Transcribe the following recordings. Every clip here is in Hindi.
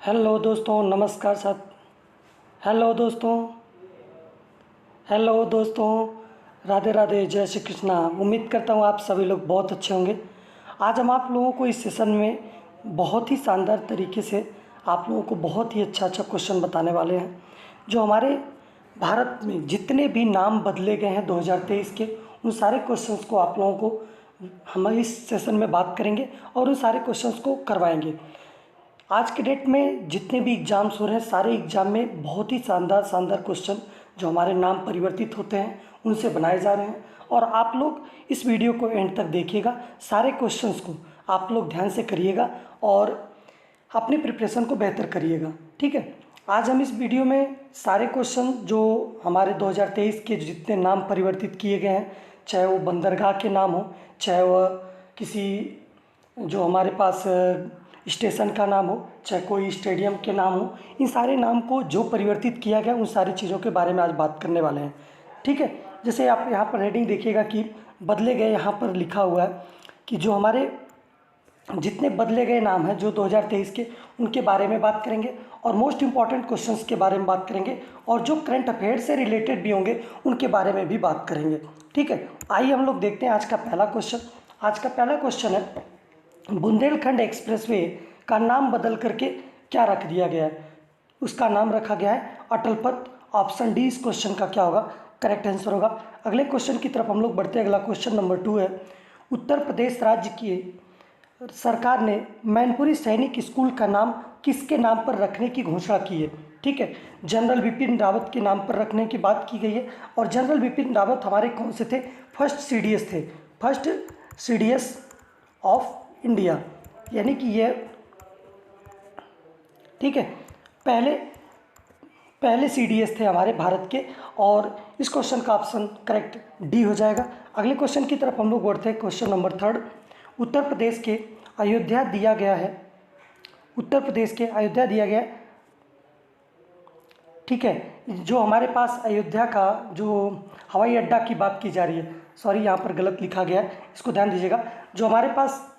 हेलो दोस्तों, नमस्कार साथ। हेलो दोस्तों। हेलो दोस्तों। राधे राधे, जय श्री कृष्णा। उम्मीद करता हूँ आप सभी लोग बहुत अच्छे होंगे। आज हम आप लोगों को इस सेशन में बहुत ही शानदार तरीके से आप लोगों को बहुत ही अच्छा अच्छा क्वेश्चन बताने वाले हैं। जो हमारे भारत में जितने भी नाम बदले गए हैं 2023 के, उन सारे क्वेश्चंस को आप लोगों को हम इस सेशन में बात करेंगे और उन सारे क्वेश्चंस को करवाएंगे। आज के डेट में जितने भी एग्ज़ाम्स हो रहे हैं, सारे एग्ज़ाम में बहुत ही शानदार शानदार क्वेश्चन जो हमारे नाम परिवर्तित होते हैं उनसे बनाए जा रहे हैं। और आप लोग इस वीडियो को एंड तक देखिएगा, सारे क्वेश्चंस को आप लोग ध्यान से करिएगा और अपनी प्रिपरेशन को बेहतर करिएगा। ठीक है, आज हम इस वीडियो में सारे क्वेश्चन जो हमारे 2023 के जितने नाम परिवर्तित किए गए हैं, चाहे वो बंदरगाह के नाम हो, चाहे वह किसी जो हमारे पास स्टेशन का नाम हो, चाहे कोई स्टेडियम के नाम हो, इन सारे नाम को जो परिवर्तित किया गया उन सारी चीज़ों के बारे में आज बात करने वाले हैं। ठीक है, जैसे आप यहाँ पर हेडिंग देखिएगा कि बदले गए, यहाँ पर लिखा हुआ है कि जो हमारे जितने बदले गए नाम हैं जो 2023 के, उनके बारे में बात करेंगे और मोस्ट इंपॉर्टेंट क्वेश्चंस के बारे में बात करेंगे और जो करंट अफेयर से रिलेटेड भी होंगे उनके बारे में भी बात करेंगे। ठीक है, आइए हम लोग देखते हैं आज का पहला क्वेश्चन। आज का पहला क्वेश्चन है, बुंदेलखंड एक्सप्रेसवे का नाम बदल करके क्या रख दिया गया है? उसका नाम रखा गया है अटल पथ। ऑप्शन डी इस क्वेश्चन का क्या होगा? करेक्ट आंसर होगा। अगले क्वेश्चन की तरफ हम लोग बढ़ते हैं। अगला क्वेश्चन नंबर 2 है, उत्तर प्रदेश राज्य की सरकार ने मैनपुरी सैनिक स्कूल का नाम किसके नाम पर रखने की घोषणा की है? ठीक है, जनरल बिपिन रावत के नाम पर रखने की बात की गई है। और जनरल बिपिन रावत हमारे कौन से थे? फर्स्ट सीडीएस थे, फर्स्ट सीडीएस ऑफ इंडिया, यानी कि ये, ठीक है, पहले सीडीएस थे हमारे भारत के। और इस क्वेश्चन का ऑप्शन करेक्ट डी हो जाएगा। अगले क्वेश्चन की तरफ हम लोग बढ़ते हैं। क्वेश्चन नंबर 3, उत्तर प्रदेश के अयोध्या दिया गया है, उत्तर प्रदेश के अयोध्या दिया गया है। ठीक है, जो हमारे पास अयोध्या का जो हवाई अड्डा की बात की जा रही है, सॉरी यहाँ पर गलत लिखा गया है, इसको ध्यान दीजिएगा। जो हमारे पास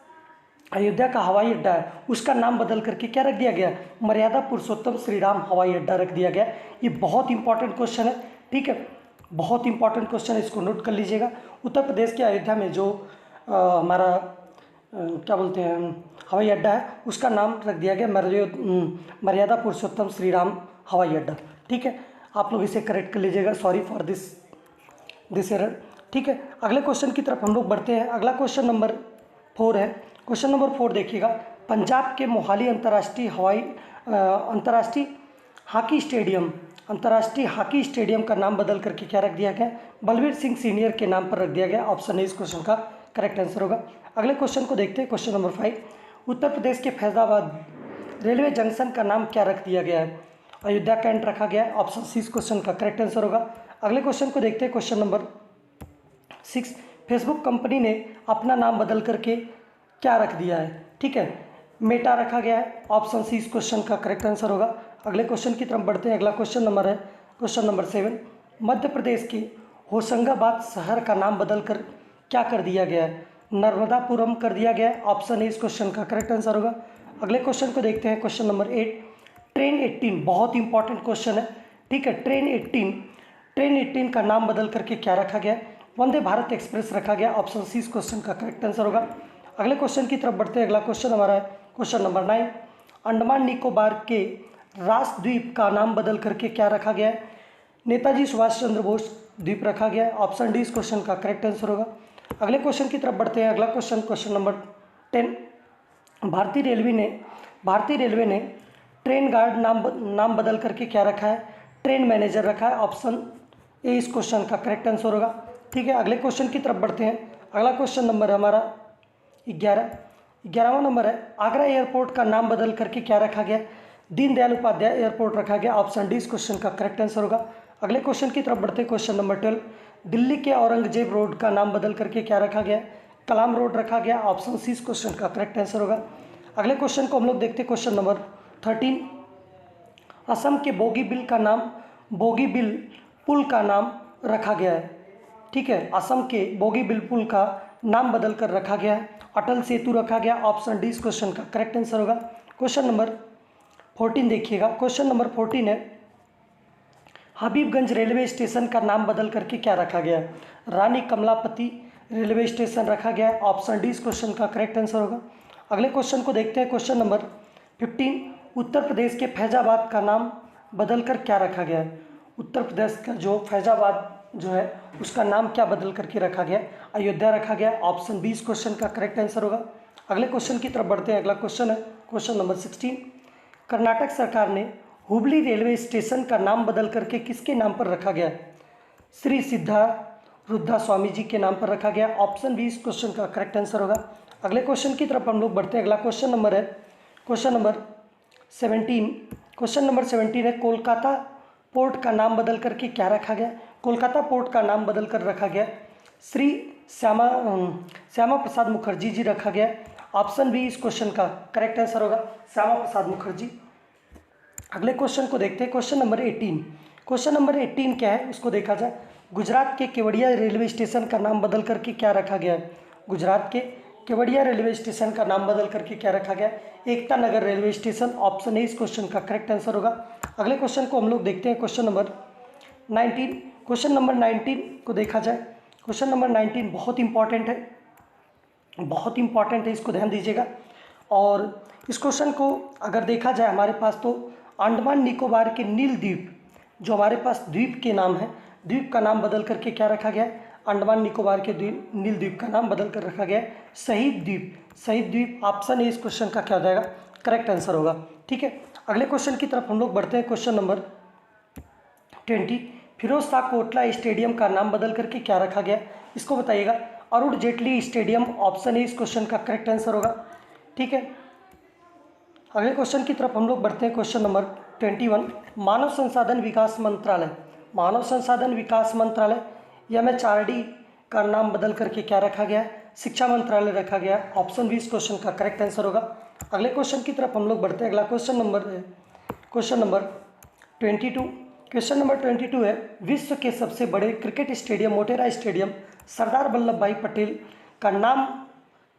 अयोध्या का हवाई अड्डा है उसका नाम बदल करके क्या रख दिया गया? मर्यादा पुरुषोत्तम श्री राम हवाई अड्डा रख दिया गया। ये बहुत इंपॉर्टेंट क्वेश्चन है। ठीक है, बहुत इंपॉर्टेंट क्वेश्चन है, इसको नोट कर लीजिएगा। उत्तर प्रदेश के अयोध्या में जो हमारा क्या बोलते हैं हवाई अड्डा है, उसका नाम रख दिया गया मर्यादा पुरुषोत्तम श्री राम हवाई अड्डा। ठीक है, आप लोग इसे करेक्ट कर लीजिएगा, सॉरी फॉर दिस एरर। ठीक है, अगले क्वेश्चन की तरफ हम लोग बढ़ते हैं। अगला क्वेश्चन नंबर 4 है। क्वेश्चन नंबर 4 देखिएगा, पंजाब के मोहाली अंतर्राष्ट्रीय हॉकी स्टेडियम का नाम बदल करके क्या रख दिया गया? बलबीर सिंह सीनियर के नाम पर रख दिया गया। ऑप्शन ए इस क्वेश्चन का करेक्ट आंसर होगा। अगले क्वेश्चन को देखते हैं। क्वेश्चन नंबर 5, उत्तर प्रदेश के फैजाबाद रेलवे जंक्शन का नाम क्या रख दिया गया है? अयोध्या कैंट रखा गया है। ऑप्शन सी इस क्वेश्चन का करेक्ट आंसर होगा। अगले क्वेश्चन को देखते हैं। क्वेश्चन नंबर 6, फेसबुक कंपनी ने अपना नाम बदल करके क्या रख दिया है? ठीक है, मेटा रखा गया है। ऑप्शन सी इस क्वेश्चन का करेक्ट आंसर होगा। अगले क्वेश्चन की तरफ बढ़ते हैं। अगला क्वेश्चन नंबर है क्वेश्चन नंबर 7, मध्य प्रदेश के होशंगाबाद शहर का नाम बदल कर क्या कर दिया गया है? नर्मदापुरम कर दिया गया है। ऑप्शन ए इस क्वेश्चन का करेक्ट आंसर होगा। अगले क्वेश्चन को देखते हैं। क्वेश्चन नंबर 8, ट्रेन 18 बहुत इंपॉर्टेंट क्वेश्चन है। ठीक है, ट्रेन 18 का नाम बदल करके क्या रखा गया? वंदे भारत एक्सप्रेस रखा गया। ऑप्शन सी इस क्वेश्चन का करेक्ट आंसर होगा। अगले क्वेश्चन की तरफ बढ़ते हैं। अगला क्वेश्चन हमारा है क्वेश्चन नंबर 9, अंडमान निकोबार के राष्ट्रद्वीप का नाम बदल करके क्या रखा गया है? नेताजी सुभाष चंद्र बोस द्वीप रखा गया है। ऑप्शन डी इस क्वेश्चन का करेक्ट आंसर होगा। अगले क्वेश्चन की तरफ बढ़ते हैं। अगला क्वेश्चन क्वेश्चन नंबर 10, भारतीय रेलवे ने ट्रेन गार्ड नाम बदल करके क्या रखा है? ट्रेन मैनेजर रखा है। ऑप्शन ए इस क्वेश्चन का करेक्ट आंसर होगा। ठीक है, अगले क्वेश्चन की तरफ बढ़ते हैं। अगला क्वेश्चन नंबर है हमारा 11वां नंबर है, आगरा एयरपोर्ट का नाम बदल करके क्या रखा गया? दीनदयाल उपाध्याय एयरपोर्ट रखा गया। ऑप्शन डी इस क्वेश्चन का करेक्ट आंसर होगा। अगले क्वेश्चन की तरफ बढ़ते हैं। क्वेश्चन नंबर 12, दिल्ली के औरंगजेब रोड का नाम बदल करके क्या रखा गया? कलाम रोड रखा गया। ऑप्शन सी इस क्वेश्चन का करेक्ट आंसर होगा। अगले क्वेश्चन को हम लोग देखते हैं। क्वेश्चन नंबर 13, असम के बोगीबिल पुल का नाम रखा गया है। ठीक है, असम के बोगीबिल पुल का नाम बदल कर रखा गया है। अटल सेतु रखा गया। ऑप्शन डी इस क्वेश्चन का करेक्ट आंसर होगा। क्वेश्चन नंबर 14 देखिएगा। क्वेश्चन नंबर 14 है, हबीबगंज रेलवे स्टेशन का नाम बदल करके क्या रखा गया है? रानी कमलापति रेलवे स्टेशन रखा गया है। ऑप्शन डी इस क्वेश्चन का करेक्ट आंसर होगा। अगले क्वेश्चन को देखते हैं। क्वेश्चन नंबर 15, उत्तर प्रदेश के फैजाबाद का नाम बदल कर क्या रखा गया है? उत्तर प्रदेश का जो फैजाबाद जो है उसका नाम क्या बदल करके रखा गया है? अयोध्या रखा गया है। ऑप्शन बी इस क्वेश्चन का करेक्ट आंसर होगा। अगले क्वेश्चन की तरफ बढ़ते हैं। अगला क्वेश्चन है क्वेश्चन नंबर 16, कर्नाटक सरकार ने हुबली रेलवे स्टेशन का नाम बदल करके किसके नाम पर रखा गया? श्री सिद्धारूढ़ स्वामी जी के नाम पर रखा गया। ऑप्शन बी इस क्वेश्चन का करेक्ट आंसर होगा। अगले क्वेश्चन की तरफ हम लोग बढ़ते हैं। अगला क्वेश्चन नंबर है क्वेश्चन नंबर 17। क्वेश्चन नंबर 17 है, कोलकाता पोर्ट का नाम बदल करके क्या रखा गया? कोलकाता पोर्ट का नाम बदल कर रखा गया श्री श्यामा प्रसाद मुखर्जी जी रखा गया। ऑप्शन बी इस क्वेश्चन का करेक्ट आंसर होगा, श्यामा प्रसाद मुखर्जी। अगले क्वेश्चन को देखते हैं। Question number 18। क्वेश्चन नंबर 18 क्या है उसको देखा जाए। गुजरात के केवड़िया रेलवे स्टेशन का नाम बदल करके क्या रखा गया है? गुजरात के केवड़िया रेलवे स्टेशन का नाम बदल करके क्या रखा गया? Ekta Nagar railway station. Option A इस क्वेश्चन का करेक्ट आंसर होगा। अगले क्वेश्चन को हम लोग देखते हैं। Question number 19। क्वेश्चन नंबर 19 को देखा जाए। क्वेश्चन नंबर 19 बहुत इंपॉर्टेंट है, बहुत इंपॉर्टेंट है, इसको ध्यान दीजिएगा। और इस क्वेश्चन को अगर देखा जाए हमारे पास तो अंडमान निकोबार के नील द्वीप, जो हमारे पास द्वीप के नाम है, द्वीप का नाम बदल करके क्या रखा गया है? अंडमान निकोबार के द्वीप नील द्वीप का नाम बदल कर रखा गया है शहीद द्वीप। शहीद द्वीप ऑप्शन ए इस क्वेश्चन का क्या हो जाएगा? करेक्ट आंसर होगा। ठीक है, अगले क्वेश्चन की तरफ हम लोग बढ़ते हैं। Question number 20, Firoz Shah Kotla stadium का नाम बदल करके क्या रखा गया? इसको बताइएगा। Arun Jaitley stadium. Option A इस क्वेश्चन का करेक्ट आंसर होगा। ठीक है, अगले क्वेश्चन की तरफ हम लोग बढ़ते हैं। क्वेश्चन नंबर 21, मानव संसाधन विकास मंत्रालय, मानव संसाधन विकास मंत्रालय MHRD का नाम बदल करके क्या रखा गया है? शिक्षा मंत्रालय रखा गया। ऑप्शन बी इस क्वेश्चन का करेक्ट आंसर होगा। अगले क्वेश्चन की तरफ हम लोग बढ़ते हैं। अगला क्वेश्चन नंबर 22। क्वेश्चन नंबर 22 है, विश्व के सबसे बड़े cricket stadium Motera stadium Sardar Vallabh भाई पटेल का नाम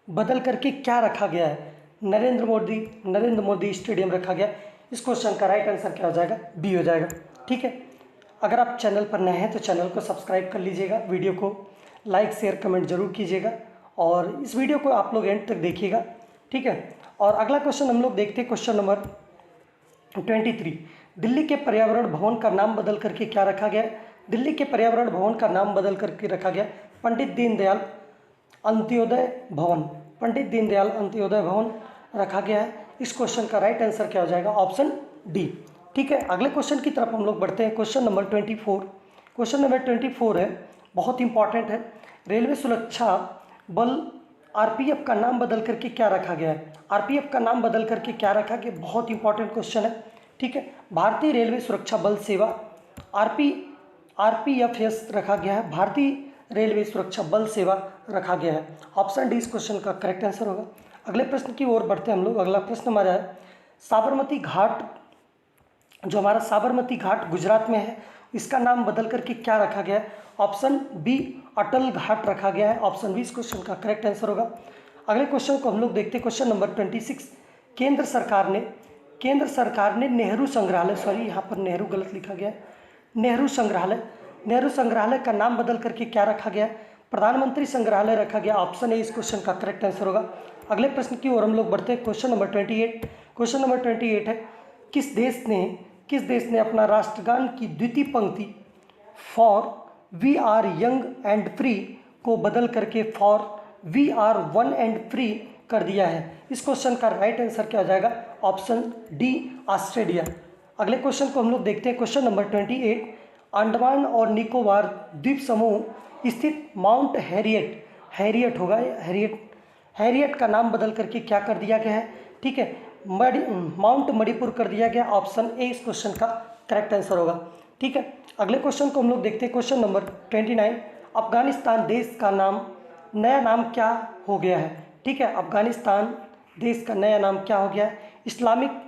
बदल करके क्या रखा गया है? नरेंद्र मोदी स्टेडियम रखा गया। इस क्वेश्चन का राइट आंसर क्या हो जाएगा? बी हो जाएगा। ठीक है, अगर आप चैनल पर नए हैं तो चैनल को सब्सक्राइब कर लीजिएगा, वीडियो को लाइक शेयर कमेंट जरूर कीजिएगा और इस वीडियो को आप लोग एंड तक देखिएगा। ठीक है, और अगला क्वेश्चन हम लोग देखते हैं। क्वेश्चन नंबर 23, दिल्ली के पर्यावरण भवन का नाम बदल करके क्या रखा गया? दिल्ली के पर्यावरण भवन का नाम बदल करके रखा गया पंडित दीनदयाल अंत्योदय भवन। पंडित दीनदयाल अंत्योदय भवन रखा गया है। इस क्वेश्चन का राइट आंसर क्या हो जाएगा? Option D. ठीक है, अगले क्वेश्चन की तरफ हम लोग बढ़ते हैं। Question number 24। क्वेश्चन नंबर 24 है, बहुत इंपॉर्टेंट है, रेलवे सुरक्षा बल RPF का नाम बदल करके क्या रखा गया है? RPF का नाम बदल करके क्या रखा गया? बहुत इंपॉर्टेंट क्वेश्चन है। ठीक है, भारतीय रेलवे सुरक्षा बल सेवा RPFS रखा गया है, भारतीय रेलवे सुरक्षा बल सेवा रखा गया है। ऑप्शन डी इस क्वेश्चन का करेक्ट आंसर होगा। अगले प्रश्न की ओर बढ़ते हैं हम लोग। अगला प्रश्न हमारा है, साबरमती घाट, जो हमारा साबरमती घाट गुजरात में है, इसका नाम बदल करके क्या रखा गया है? ऑप्शन बी अटल घाट रखा गया है। ऑप्शन बी इस क्वेश्चन का करेक्ट आंसर होगा। अगले क्वेश्चन को हम लोग देखते हैं। क्वेश्चन नंबर 26, केंद्र सरकार ने नेहरू संग्रहालय, सॉरी यहाँ पर नेहरू गलत लिखा गया है, नेहरू संग्रहालय का नाम बदल करके क्या रखा गया? प्रधानमंत्री संग्रहालय रखा गया। ऑप्शन ए इस क्वेश्चन का करेक्ट आंसर होगा। अगले प्रश्न की ओर हम लोग बढ़ते हैं। Question number 28। क्वेश्चन नंबर 28 है, किस देश ने अपना राष्ट्रगान की द्वितीय पंक्ति for we are young and free को बदल करके for we are one and free कर दिया है? इस क्वेश्चन का राइट आंसर क्या हो जाएगा? Option D Australia. अगले क्वेश्चन को हम लोग देखते हैं। क्वेश्चन नंबर 28, अंडमान और निकोबार द्वीप समूह स्थित माउंट हैरियट होगा, हैरियट का नाम बदल करके क्या कर दिया गया है? ठीक है, माउंट मणिपुर कर दिया गया। ऑप्शन ए इस क्वेश्चन का करेक्ट आंसर होगा। ठीक है, अगले क्वेश्चन को हम लोग देखते हैं। क्वेश्चन नंबर 29, अफगानिस्तान देश का नया नाम क्या हो गया है? ठीक है, अफगानिस्तान देश का नया नाम क्या हो गया है? इस्लामिक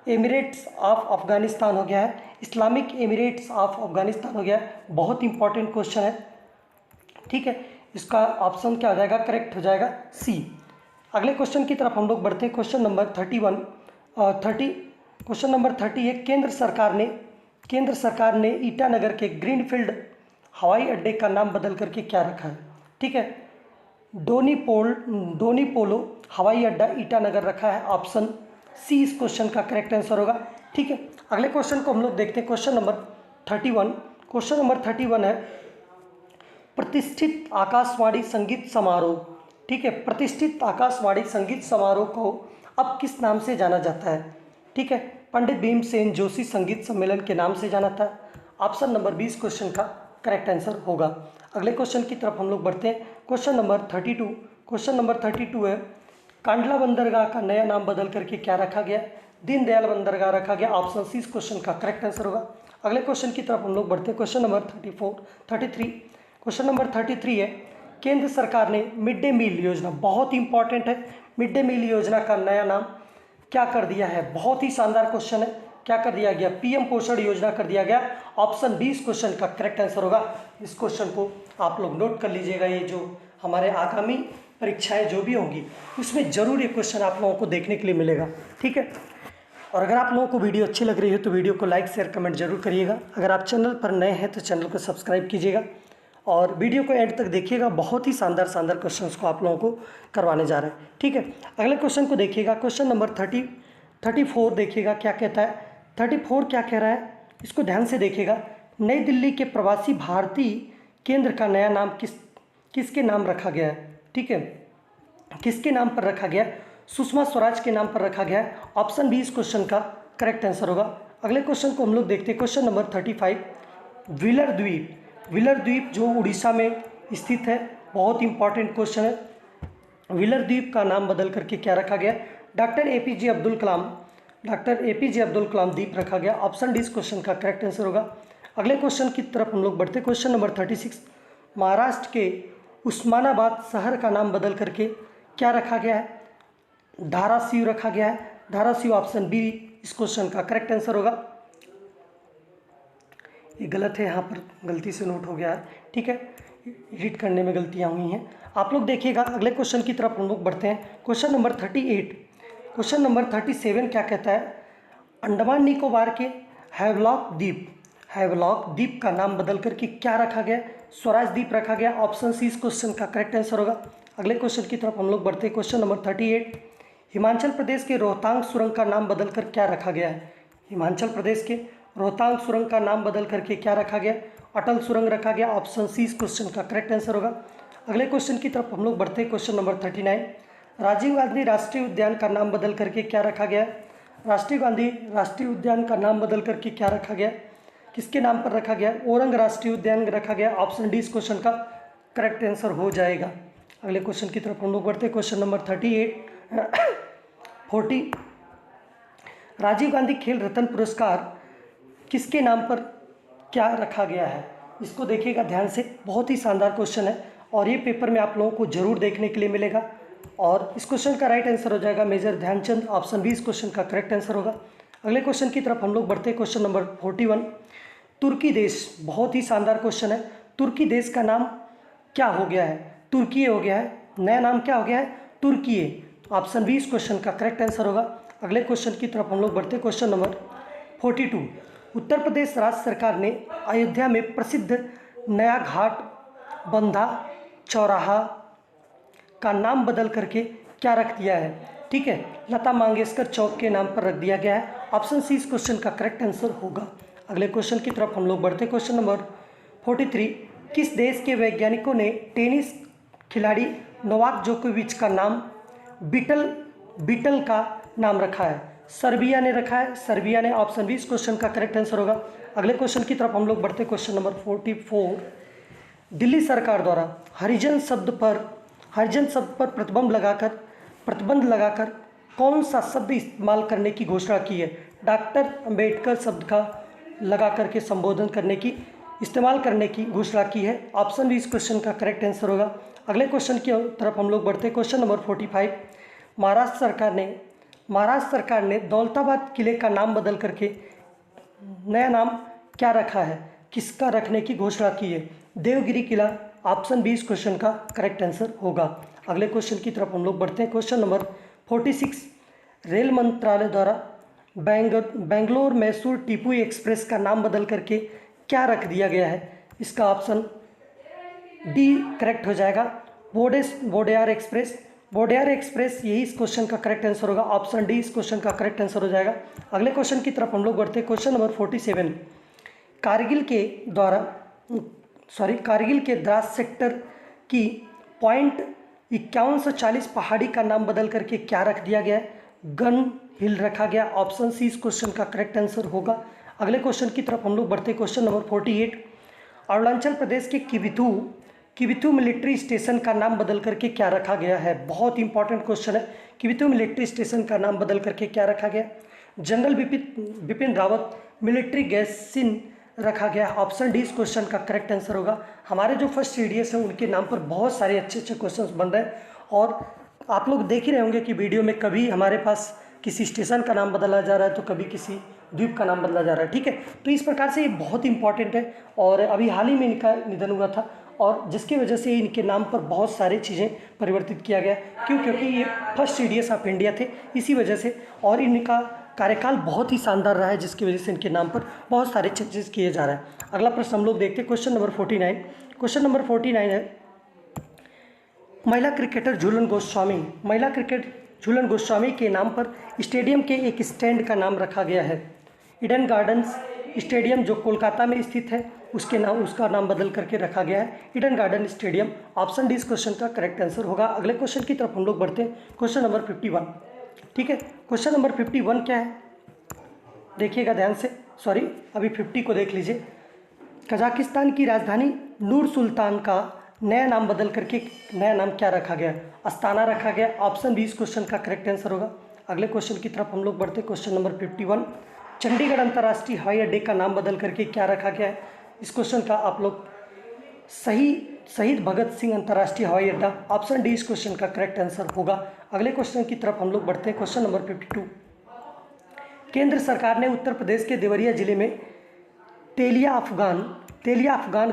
एमिरेट्स ऑफ अफगानिस्तान हो गया है, इस्लामिक एमिरेट्स ऑफ अफगानिस्तान हो गया है। बहुत इंपॉर्टेंट क्वेश्चन है। ठीक है, इसका ऑप्शन क्या हो जाएगा? करेक्ट हो जाएगा सी। अगले क्वेश्चन की तरफ हम लोग बढ़ते हैं। क्वेश्चन नंबर 31 क्वेश्चन नंबर 30 है, केंद्र सरकार ने ईटानगर के ग्रीनफील्ड हवाई अड्डे का नाम बदल करके क्या रखा है? ठीक है, डोनी पोलो हवाई अड्डा ईटानगर रखा है। ऑप्शन सी इस क्वेश्चन का करेक्ट आंसर होगा। ठीक है, अगले क्वेश्चन को हम लोग देखते हैं। क्वेश्चन नंबर 31 है, प्रतिष्ठित आकाशवाणी संगीत समारोह। ठीक है, प्रतिष्ठित आकाशवाणी संगीत समारोह को अब किस नाम से जाना जाता है? ठीक है, पंडित भीमसेन जोशी संगीत सम्मेलन के नाम से जाना था। ऑप्शन नंबर 20 क्वेश्चन का करेक्ट आंसर होगा। अगले क्वेश्चन की तरफ हम लोग बढ़ते हैं। क्वेश्चन नंबर 32 है, कांडला बंदरगाह का नया नाम बदल करके क्या रखा गया? दीनदयाल बंदरगाह रखा गया। ऑप्शन सी इस क्वेश्चन का करेक्ट आंसर होगा। अगले क्वेश्चन की तरफ हम लोग बढ़ते हैं। क्वेश्चन नंबर 33 है, केंद्र सरकार ने मिड डे मील योजना, बहुत इंपॉर्टेंट है, मिड डे मील योजना का नया नाम क्या कर दिया है? बहुत ही शानदार क्वेश्चन है, क्या कर दिया गया? पीएम पोषण योजना कर दिया गया। ऑप्शन बी इस क्वेश्चन का करेक्ट आंसर होगा। इस क्वेश्चन को आप लोग नोट कर लीजिएगा, ये जो हमारे आगामी परीक्षाएं जो भी होंगी उसमें जरूर ये क्वेश्चन आप लोगों को देखने के लिए मिलेगा। ठीक है, और अगर आप लोगों को वीडियो अच्छी लग रही है तो वीडियो को लाइक शेयर कमेंट जरूर करिएगा। अगर आप चैनल पर नए हैं तो चैनल को सब्सक्राइब कीजिएगा और वीडियो को एंड तक देखिएगा। बहुत ही शानदार क्वेश्चंस को आप लोगों को करवाने जा रहे हैं। ठीक है, अगले क्वेश्चन को देखिएगा। क्वेश्चन नंबर 34 देखिएगा क्या कहता है। 34 क्या कह रहा है, इसको ध्यान से देखिएगा। नई दिल्ली के प्रवासी भारतीय केंद्र का नया नाम किसके नाम रखा गया है? ठीक है, किसके नाम पर रखा गया? सुषमा स्वराज के नाम पर रखा गया है। ऑप्शन बी इस क्वेश्चन का करेक्ट आंसर होगा। अगले क्वेश्चन को हम लोग देखते हैं। क्वेश्चन नंबर 35, व्हीलर द्वीप जो उड़ीसा में स्थित है, बहुत इंपॉर्टेंट क्वेश्चन है। व्हीलर द्वीप का नाम बदल करके क्या रखा गया? डॉक्टर एपीजे अब्दुल कलाम द्वीप रखा गया। ऑप्शन डी इस क्वेश्चन का करेक्ट आंसर होगा। अगले क्वेश्चन की तरफ हम लोग बढ़ते हैं। क्वेश्चन नंबर 36, महाराष्ट्र के उस्मानाबाद शहर का नाम बदल करके क्या रखा गया है? धाराशिव रखा गया है। धाराशिव ऑप्शन बी इस क्वेश्चन का करेक्ट आंसर होगा। ये गलत है, यहाँ पर गलती से नोट हो गया है। ठीक है, एडिट करने में गलतियाँ हुई हैं, आप लोग देखिएगा। अगले क्वेश्चन की तरफ हम लोग बढ़ते हैं। क्वेश्चन नंबर 37 क्या कहता है? अंडमान निकोबार के हैवलॉक द्वीप का नाम बदल करके क्या रखा गया? स्वराज द्वीप रखा गया। ऑप्शन सी इस क्वेश्चन का करेक्ट आंसर होगा। अगले क्वेश्चन की तरफ हम लोग बढ़ते हैं। क्वेश्चन नंबर 38, हिमाचल प्रदेश के रोहतांग सुरंग का नाम बदल कर क्या रखा गया है? हिमाचल प्रदेश के रोहतांग सुरंग का नाम बदल करके क्या रखा गया? अटल सुरंग रखा गया। ऑप्शन सी इस क्वेश्चन का करेक्ट आंसर होगा। अगले क्वेश्चन की तरफ हम लोग बढ़ते हैं। क्वेश्चन नंबर 39, राजीव गांधी राष्ट्रीय उद्यान का नाम बदल करके क्या रखा गया? राजीव गांधी राष्ट्रीय उद्यान का नाम बदल करके क्या रखा गया? किसके नाम पर रखा गया? ओरंग राष्ट्रीय उद्यान रखा गया। ऑप्शन डी इस क्वेश्चन का करेक्ट आंसर हो जाएगा। अगले क्वेश्चन की तरफ हम लोग बढ़ते हैं। क्वेश्चन नंबर 40, राजीव गांधी खेल रत्न पुरस्कार किसके नाम पर क्या रखा गया है? इसको देखिएगा ध्यान से, बहुत ही शानदार क्वेश्चन है और ये पेपर में आप लोगों को जरूर देखने के लिए मिलेगा। और इस क्वेश्चन का राइट आंसर हो जाएगा मेजर ध्यानचंद। ऑप्शन बी इस क्वेश्चन का करेक्ट आंसर होगा। अगले क्वेश्चन की तरफ हम लोग बढ़ते हैं। क्वेश्चन नंबर 41, तुर्की देश, बहुत ही शानदार क्वेश्चन है। तुर्की देश का नाम क्या हो गया है? तुर्की हो गया है, नया नाम क्या हो गया है? तुर्की। ऑप्शन बी इस क्वेश्चन का करेक्ट आंसर होगा। अगले क्वेश्चन की तरफ हम लोग बढ़ते हैं। क्वेश्चन नंबर 42, उत्तर प्रदेश राज्य सरकार ने अयोध्या में प्रसिद्ध नया घाट बंधा चौराहा का नाम बदल करके क्या रख दिया है? ठीक है, लता मंगेशकर चौक के नाम पर रख दिया गया है। ऑप्शन सी इस क्वेश्चन का करेक्ट आंसर होगा। अगले क्वेश्चन की तरफ हम लोग बढ़ते हैं। क्वेश्चन नंबर 43, किस देश के वैज्ञानिकों ने टेनिस खिलाड़ी नोवाक जोकोविच का नाम बीटल का नाम रखा है? सर्बिया ने रखा है, सर्बिया ने। ऑप्शन बी इस क्वेश्चन का करेक्ट आंसर होगा। अगले क्वेश्चन की तरफ हम लोग बढ़ते हैं। क्वेश्चन नंबर 44, दिल्ली सरकार द्वारा हरिजन शब्द पर प्रतिबंध लगाकर कौन सा शब्द इस्तेमाल करने की घोषणा की है? डॉक्टर अंबेडकर शब्द का लगा करके संबोधन करने की, इस्तेमाल करने की घोषणा की है। ऑप्शन बी इस क्वेश्चन का करेक्ट आंसर होगा। अगले क्वेश्चन की तरफ हम लोग बढ़ते हैं। क्वेश्चन नंबर 45, महाराष्ट्र सरकार ने दौलताबाद किले का नाम बदल करके नया नाम क्या रखा है? किसका रखने की घोषणा की है? देवगिरी किला। ऑप्शन बी इस क्वेश्चन का करेक्ट आंसर होगा। अगले क्वेश्चन की तरफ हम लोग बढ़ते हैं। क्वेश्चन नंबर 46, रेल मंत्रालय द्वारा बेंगलोर मैसूर टीपू एक्सप्रेस का नाम बदल करके क्या रख दिया गया है? इसका ऑप्शन डी करेक्ट हो जाएगा, वोडेयार एक्सप्रेस। वोडेयार एक्सप्रेस, यही इस क्वेश्चन का करेक्ट आंसर होगा। ऑप्शन डी इस क्वेश्चन का करेक्ट आंसर हो जाएगा। अगले क्वेश्चन की तरफ हम लोग बढ़ते हैं। क्वेश्चन नंबर 47, कारगिल के द्रास सेक्टर की पॉइंट 5140 पहाड़ी का नाम बदल करके क्या रख दिया गया है? गन हिल रखा गया। ऑप्शन सी इस क्वेश्चन का करेक्ट आंसर होगा। अगले क्वेश्चन की तरफ हम लोग बढ़ते हैं। क्वेश्चन नंबर 48, अरुणाचल प्रदेश के किबिथु मिलिट्री स्टेशन का नाम बदल करके क्या रखा गया है? बहुत इंपॉर्टेंट क्वेश्चन है। किबिथु मिलिट्री स्टेशन का नाम बदल करके क्या रखा गया? जनरल बिपिन रावत मिलिट्री गैसिन रखा गया। ऑप्शन डी इस क्वेश्चन का करेक्ट आंसर होगा। हमारे जो फर्स्ट सीडीएस हैं उनके नाम पर बहुत सारे अच्छे अच्छे क्वेश्चंस बन रहे हैं, और आप लोग देख ही रहे होंगे कि वीडियो में कभी हमारे पास किसी स्टेशन का नाम बदला जा रहा है तो कभी किसी द्वीप का नाम बदला जा रहा है। ठीक है, तो इस प्रकार से ये बहुत इंपॉर्टेंट है, और अभी हाल ही में इनका निधन हुआ था, और जिसकी वजह से इनके नाम पर बहुत सारी चीज़ें परिवर्तित किया गया। क्योंकि ये फर्स्ट सीडीएस ऑफ इंडिया थे, इसी वजह से, और इनका कार्यकाल बहुत ही शानदार रहा है, जिसकी वजह से इनके नाम पर बहुत सारे चेंजेस किए जा रहे हैं। अगला प्रश्न हम लोग देखते हैं। Question number 49। क्वेश्चन नंबर 49 है, महिला क्रिकेटर झूलन गोस्वामी के नाम पर स्टेडियम के एक स्टैंड का नाम रखा गया है। ईडन गार्डन्स स्टेडियम जो कोलकाता में स्थित है उसका नाम बदल करके रखा गया है Eden garden stadium. Option D इस क्वेश्चन का करेक्ट आंसर होगा। अगले क्वेश्चन की तरफ हम लोग बढ़ते हैं। Question number 51। ठीक है, क्वेश्चन नंबर 51 क्या है, देखिएगा ध्यान से, सॉरी अभी 50 को देख लीजिए। कजाकिस्तान की राजधानी नूर सुल्तान का नया नाम बदल करके नया नाम क्या रखा गया? अस्ताना रखा गया। ऑप्शन बी इस क्वेश्चन का करेक्ट आंसर होगा। अगले क्वेश्चन की तरफ हम लोग बढ़ते हैं। क्वेश्चन नंबर 51, चंडीगढ़ अंतर्राष्ट्रीय हवाई अड्डे का नाम बदल करके क्या रखा गया है? इस क्वेश्चन का आप लोग शहीद भगत सिंह अंतर्राष्ट्रीय हवाई अड्डा, ऑप्शन डी इस क्वेश्चन का करेक्ट आंसर होगा। अगले क्वेश्चन की तरफ हम लोग बढ़ते हैं। क्वेश्चन नंबर 52, केंद्र सरकार ने उत्तर प्रदेश के देवरिया जिले में तेलिया अफगान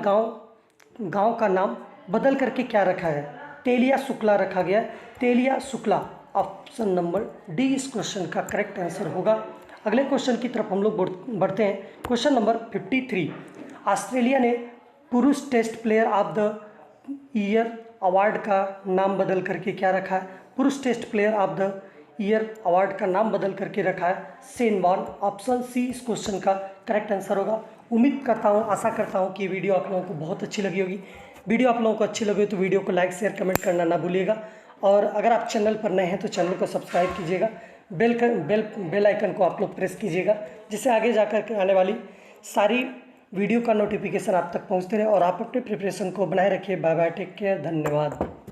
गांव का नाम बदल करके क्या रखा है? तेलिया शुक्ला रखा गया। तेलिया शुक्ला, ऑप्शन नंबर डी इस क्वेश्चन का करेक्ट आंसर होगा। अगले क्वेश्चन की तरफ हम लोग बढ़ते हैं। क्वेश्चन नंबर 53, ऑस्ट्रेलिया ने पुरुष test player of the year award का नाम बदल करके क्या रखा है? पुरुष test player of the year award का नाम बदल करके रखा है शेन वॉर्न। ऑप्शन सी इस क्वेश्चन का करेक्ट आंसर होगा। उम्मीद करता हूँ, आशा करता हूँ कि ये वीडियो आप लोगों को बहुत अच्छी लगी होगी। वीडियो आप लोगों को अच्छी लगे तो वीडियो को लाइक शेयर कमेंट करना ना भूलिएगा, और अगर आप चैनल पर नए हैं तो चैनल को सब्सक्राइब कीजिएगा। बेल आइकन को आप लोग प्रेस कीजिएगा, जिससे आगे जाकर के आने वाली सारी वीडियो का नोटिफिकेशन आप तक पहुंचते रहे, और आप अपने प्रिपरेशन को बनाए रखिए। बाय बाय, टेक केयर, धन्यवाद।